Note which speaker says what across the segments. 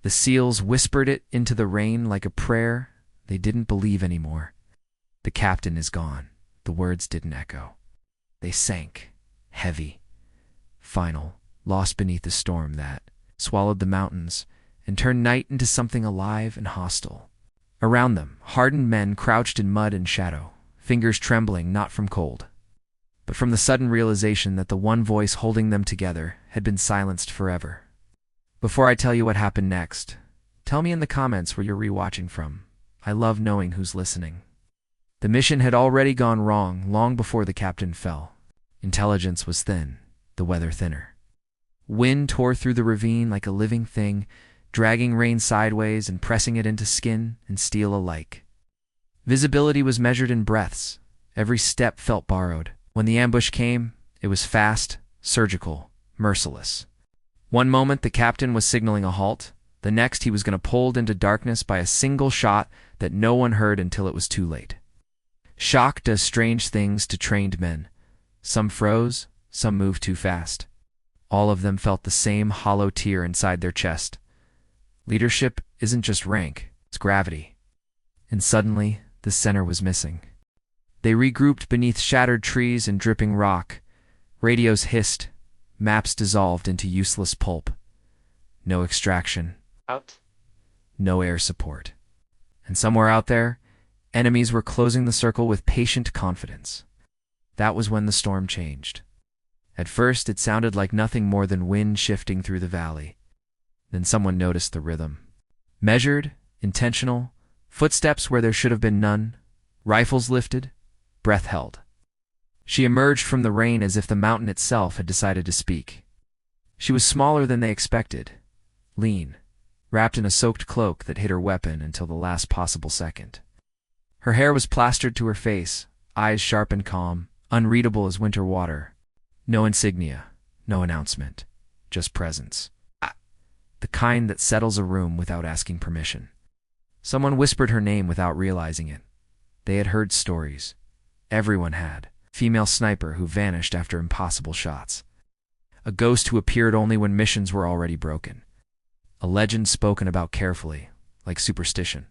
Speaker 1: The seals whispered it into the rain like a prayer. They didn't believe anymore. The captain is gone. The words didn't echo. They sank, heavy, final, lost beneath the storm that swallowed the mountains and turned night into something alive and hostile. Around them, hardened men crouched in mud and shadow, fingers trembling not from cold, but from the sudden realization that the one voice holding them together had been silenced forever. Before I tell you what happened next, tell me in the comments where you're rewatching from. I love knowing who's listening. The mission had already gone wrong long before the captain fell. Intelligence was thin, the weather thinner. Wind tore through the ravine like a living thing, dragging rain sideways and pressing it into skin and steel alike. Visibility was measured in breaths. Every step felt borrowed. When the ambush came, it was fast, surgical, merciless. One moment the captain was signaling a halt. The next he was going to pulled into darkness by a single shot that no one heard until it was too late. Shock does strange things to trained men. Some froze, some moved too fast. All of them felt the same hollow tear inside their chest. Leadership isn't just rank, it's gravity. And suddenly, the center was missing. They regrouped beneath shattered trees and dripping rock. Radios hissed, maps dissolved into useless pulp. No extraction.
Speaker 2: Out.
Speaker 1: No air support. And somewhere out there, enemies were closing the circle with patient confidence. That was when the storm changed. At first, it sounded like nothing more than wind shifting through the valley. Then someone noticed the rhythm. Measured, intentional, footsteps where there should have been none, rifles lifted, breath held. She emerged from the rain as if the mountain itself had decided to speak. She was smaller than they expected, lean, wrapped in a soaked cloak that hid her weapon until the last possible second. Her hair was plastered to her face, eyes sharp and calm, unreadable as winter water. No insignia, no announcement, just presence. The kind that settles a room without asking permission. Someone whispered her name without realizing it. They had heard stories. Everyone had. Female sniper who vanished after impossible shots. A ghost who appeared only when missions were already broken. A legend spoken about carefully, like superstition.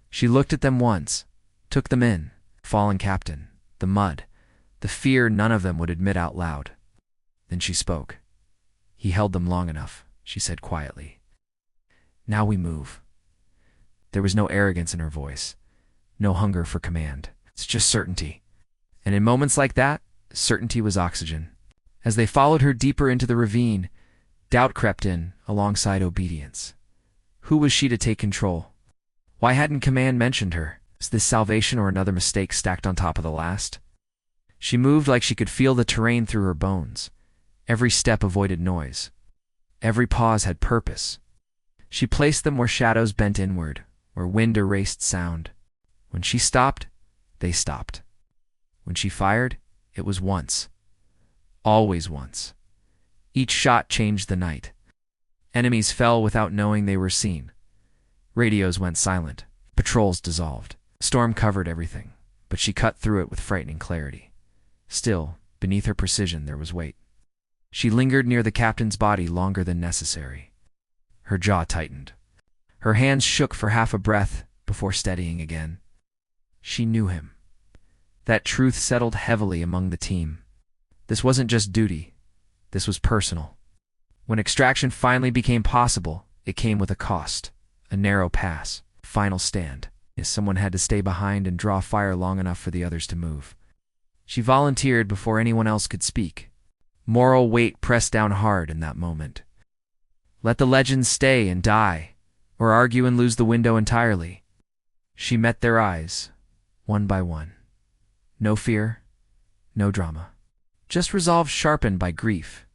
Speaker 1: She looked at them once, took them in, fallen captain, the mud, the fear none of them would admit out loud. Then she spoke. He held them long enough, she said quietly. Now we move. There was no arrogance in her voice, no hunger for command. It's just certainty. And in moments like that, certainty was oxygen. As they followed her deeper into the ravine, doubt crept in alongside obedience. Who was she to take control? Why hadn't command mentioned her? Was this salvation or another mistake stacked on top of the last? She moved like she could feel the terrain through her bones. Every step avoided noise. Every pause had purpose. She placed them where shadows bent inward, where wind erased sound. When she stopped, they stopped. When she fired, it was once. Always once. Each shot changed the night. Enemies fell without knowing they were seen. Radios went silent. Patrols dissolved. Storm covered everything, but she cut through it with frightening clarity. Still, beneath her precision there was weight. She lingered near the captain's body longer than necessary. Her jaw tightened. Her hands shook for half a breath before steadying again. She knew him. That truth settled heavily among the team. This wasn't just duty. This was personal. When extraction finally became possible, it came with a cost. A narrow pass. Final stand. Yes, someone had to stay behind and draw fire long enough for the others to move. She volunteered before anyone else could speak. Moral weight pressed down hard in that moment. Let the legends stay and die, or argue and lose the window entirely. She met their eyes, one by one. No fear, no drama. Just resolve sharpened by grief.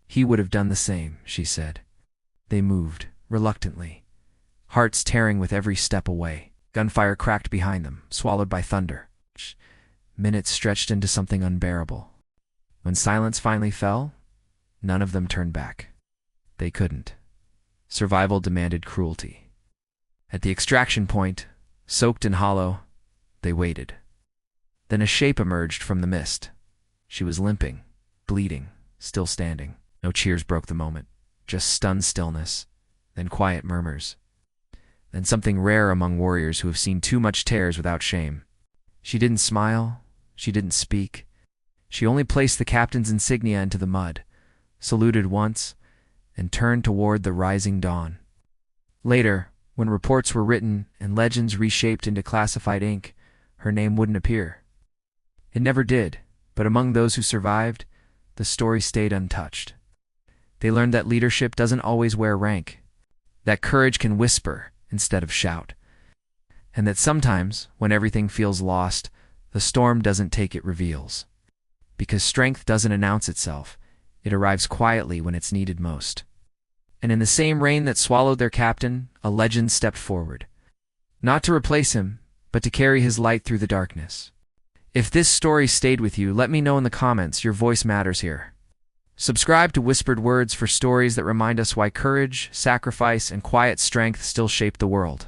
Speaker 1: He would have done the same, she said. They moved, reluctantly, hearts tearing with every step away. Gunfire cracked behind them, swallowed by thunder. Minutes stretched into something unbearable. When silence finally fell, none of them turned back. They couldn't. Survival demanded cruelty. At the extraction point, soaked and hollow, they waited. Then a shape emerged from the mist. She was limping, bleeding, still standing. No cheers broke the moment, just stunned stillness. then quiet murmurs, then something rare among warriors who have seen too much tears without shame. She didn't smile, she didn't speak. She only placed the captain's insignia into the mud, saluted once, and turned toward the rising dawn. Later, when reports were written and legends reshaped into classified ink, her name wouldn't appear. It never did, but among those who survived, the story stayed untouched. They learned that leadership doesn't always wear rank, that courage can whisper instead of shout, and that sometimes, when everything feels lost, the storm doesn't take, it reveals. Because strength doesn't announce itself, it arrives quietly when it's needed most. And in the same rain that swallowed their captain, a legend stepped forward. Not to replace him, but to carry his light through the darkness. If this story stayed with you, let me know in the comments. Your voice matters here. Subscribe to Whispered Words for stories that remind us why courage, sacrifice, and quiet strength still shape the world.